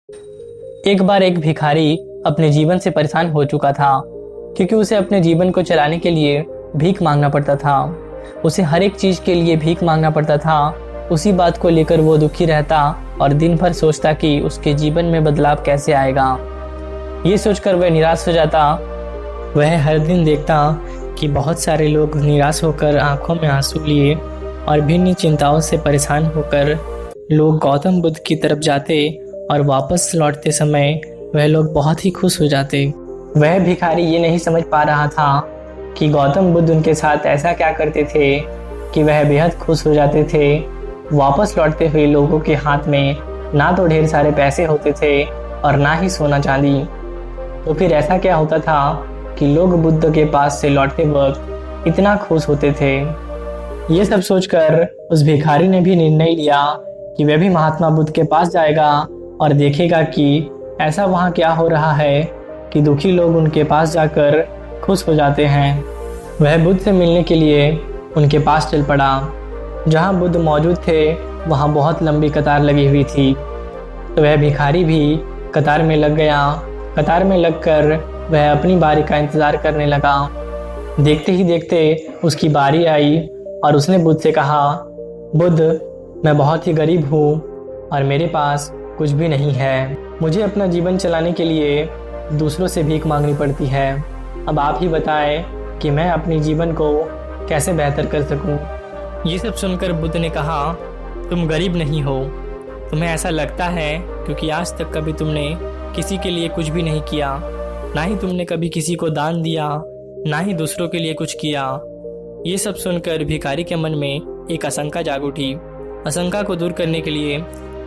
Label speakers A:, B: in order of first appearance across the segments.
A: एक बार एक भिखारी अपने जीवन से परेशान हो चुका था, क्योंकि उसे अपने जीवन को चलाने के लिए भीख मांगना पड़ता था। उसे हर एक चीज के लिए भीख मांगना पड़ता था। उसी बात को लेकर वो दुखी रहता और दिन भर सोचता कि उसके जीवन में बदलाव कैसे आएगा। ये सोचकर वह निराश हो जाता। वह हर दिन देखता कि बहुत सारे लोग निराश होकर आंखों में आंसू लिए और भिन्न चिंताओं से परेशान होकर लोग गौतम बुद्ध की तरफ जाते और वापस लौटते समय वह लोग बहुत ही खुश हो जाते। वह भिखारी ये नहीं समझ पा रहा था कि गौतम बुद्ध उनके साथ ऐसा क्या करते थे कि वह बेहद खुश हो जाते थे। वापस लौटते हुए लोगों के हाथ में ना तो ढेर सारे पैसे होते थे और ना ही सोना चांदी। तो फिर ऐसा क्या होता था कि लोग बुद्ध के पास से लौटते वक्त इतना खुश होते थे। ये सब सोचकर उस भिखारी ने भी निर्णय लिया कि वह भी महात्मा बुद्ध के पास जाएगा और देखेगा कि ऐसा वहाँ क्या हो रहा है कि दुखी लोग उनके पास जाकर खुश हो जाते हैं। वह बुद्ध से मिलने के लिए उनके पास चल पड़ा। जहाँ बुद्ध मौजूद थे वहाँ बहुत लंबी कतार लगी हुई थी। तो वह भिखारी भी कतार में लग गया। कतार में लगकर वह अपनी बारी का इंतज़ार करने लगा। देखते ही देखते उसकी बारी आई और उसने बुद्ध से कहा, बुद्ध, मैं बहुत ही गरीब हूँ और मेरे पास कुछ भी नहीं है। मुझे अपना जीवन चलाने के लिए दूसरों से भीख मांगनी पड़ती है। अब आप ही बताएं कि मैं अपने जीवन को कैसे बेहतर कर सकूं। ये सब सुनकर बुद्ध ने कहा, तुम गरीब नहीं हो। तुम्हें ऐसा लगता है क्योंकि आज तक कभी तुमने किसी के लिए कुछ भी नहीं किया, ना ही तुमने कभी किसी को दान दिया, ना ही दूसरों के लिए कुछ किया। ये सब सुनकर भिखारी के मन में एक आशंका जाग उठी। आशंका को दूर करने के लिए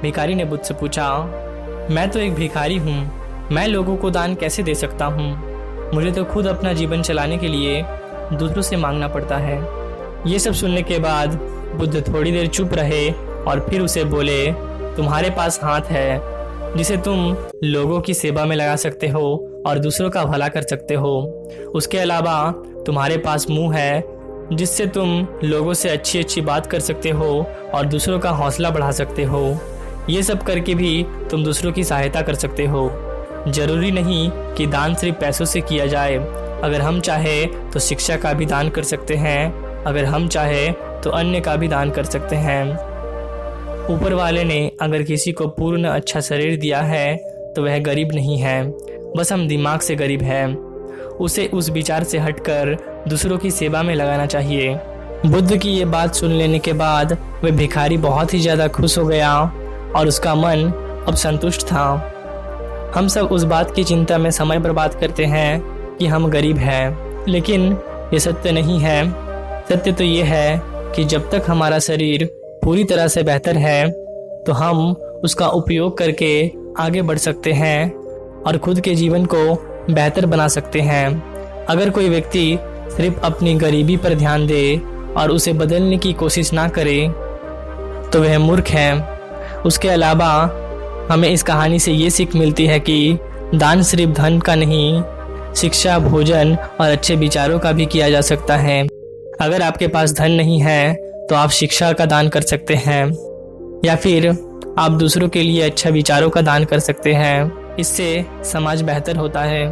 A: भिखारी ने बुद्ध से पूछा, मैं तो एक भिखारी हूँ, मैं लोगों को दान कैसे दे सकता हूँ? मुझे तो खुद अपना जीवन चलाने के लिए दूसरों से मांगना पड़ता है। ये सब सुनने के बाद बुद्ध थोड़ी देर चुप रहे और फिर उसे बोले, तुम्हारे पास हाथ है जिसे तुम लोगों की सेवा में लगा सकते हो और दूसरों का भला कर सकते हो। उसके अलावा तुम्हारे पास मुंह है जिससे तुम लोगों से अच्छी अच्छी बात कर सकते हो और दूसरों का हौसला बढ़ा सकते हो। ये सब करके भी तुम दूसरों की सहायता कर सकते हो। जरूरी नहीं कि दान सिर्फ पैसों से किया जाए। अगर हम चाहे तो शिक्षा का भी दान कर सकते हैं। अगर हम चाहे तो अन्य का भी दान कर सकते हैं। ऊपर वाले ने अगर किसी को पूर्ण अच्छा शरीर दिया है तो वह गरीब नहीं है, बस हम दिमाग से गरीब हैं। उसे उस विचार से हटकर दूसरों की सेवा में लगाना चाहिए। बुद्ध की ये बात सुन लेने के बाद वह भिखारी बहुत ही ज़्यादा खुश हो गया और उसका मन अब संतुष्ट था। हम सब उस बात की चिंता में समय बर्बाद करते हैं कि हम गरीब हैं, लेकिन ये सत्य नहीं है। सत्य तो ये है कि जब तक हमारा शरीर पूरी तरह से बेहतर है तो हम उसका उपयोग करके आगे बढ़ सकते हैं और खुद के जीवन को बेहतर बना सकते हैं। अगर कोई व्यक्ति सिर्फ अपनी गरीबी पर ध्यान दे और उसे बदलने की कोशिश ना करे तो वह मूर्ख है। उसके अलावा हमें इस कहानी से ये सीख मिलती है कि दान सिर्फ धन का नहीं, शिक्षा, भोजन और अच्छे विचारों का भी किया जा सकता है। अगर आपके पास धन नहीं है तो आप शिक्षा का दान कर सकते हैं या फिर आप दूसरों के लिए अच्छा विचारों का दान कर सकते हैं। इससे समाज बेहतर होता है।